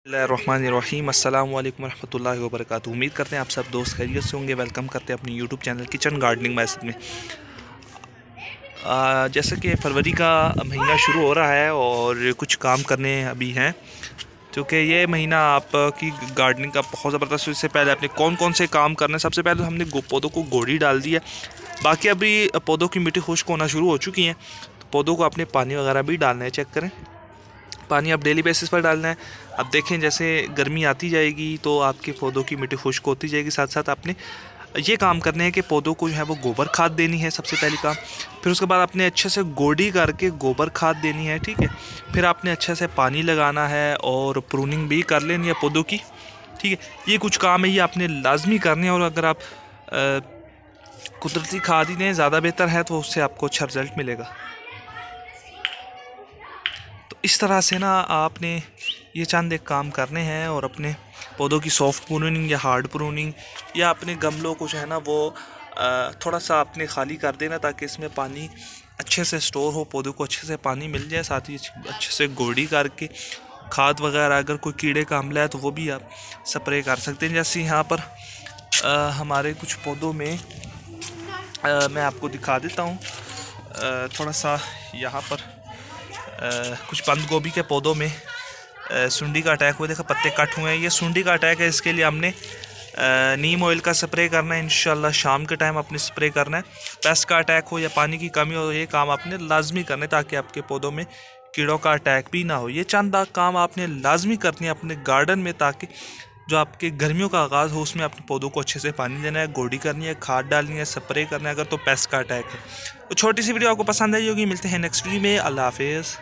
बिस्मिल्लाहिर्रहमानिर्रहीम अस्सलाम वालेकुम रहमतुल्लाहि व बरकातुहू। उम्मीद करते हैं आप सब दोस्त खैरियत से होंगे। वेलकम करते हैं अपनी YouTube channel kitchen gardening message में। जैसे कि फरवरी का महीना शुरू हो रहा है और कुछ काम करने अभी हैं, क्योंकि ये महीना आपकी गार्डनिंग का बहुत ज़बरदस्त। इससे पहले आपने कौन कौन से काम करने हैं? सबसे पहले तो हमने पौधों को गोड़ी डाल दी है। बाकी अभी पौधों की मिट्टी खुश्क होना शुरू हो चुकी है, तो पौधों को अपने पानी वगैरह भी डालना है। चेक करें, पानी आप डेली बेसिस पर डालना है। अब देखें, जैसे गर्मी आती जाएगी तो आपके पौधों की मिट्टी खुश्क होती जाएगी। साथ साथ आपने ये काम करने हैं कि पौधों को जो है वो गोबर खाद देनी है, सबसे पहली काम। फिर उसके बाद आपने अच्छे से गोड़ी करके गोबर खाद देनी है, ठीक है। फिर आपने अच्छे से पानी लगाना है और प्रूनिंग भी कर लेनी है पौधों की, ठीक है। ये कुछ काम है, ये आपने लाजमी करने हैं। और अगर आप कुदरती खाद ही दें ज़्यादा बेहतर है, तो उससे आपको अच्छा रिज़ल्ट मिलेगा। इस तरह से ना आपने ये चंद एक काम करने हैं और अपने पौधों की सॉफ्ट प्रूनिंग या हार्ड प्रूनिंग, या अपने गमलों को जो है ना वो थोड़ा सा आपने खाली कर देना, ताकि इसमें पानी अच्छे से स्टोर हो, पौधों को अच्छे से पानी मिल जाए। साथ ही अच्छे से गोड़ी करके खाद वगैरह, अगर कोई कीड़े का हमला है तो वो भी आप स्प्रे कर सकते हैं। जैसे यहाँ पर हमारे कुछ पौधों में मैं आपको दिखा देता हूँ। थोड़ा सा यहाँ पर कुछ बंद गोभी के पौधों में सुंडी का अटैक हुआ, देखा पत्ते कट हुए हैं। ये सुंडी का अटैक है, इसके लिए हमने नीम ऑयल का स्प्रे करना है। इंशाल्लाह शाम के टाइम अपने स्प्रे करना है। पेस्ट का अटैक हो या पानी की कमी हो, ये काम आपने लाजमी करना है, ताकि आपके पौधों में कीड़ों का अटैक भी ना हो। ये चंद काम आपने लाजमी करनी है अपने गार्डन में, ताकि जो आपके गर्मियों का आगाज़ हो उसमें अपने पौधों को अच्छे से पानी देना है, गोड़ी करनी है, खाद डालनी है, स्प्रे करना है अगर तो पेस्ट का अटैक है। तो छोटी सी वीडियो आपको पसंद आई होगी। मिलते हैं नेक्स्ट वीडियो में। अल्लाह हाफिज़।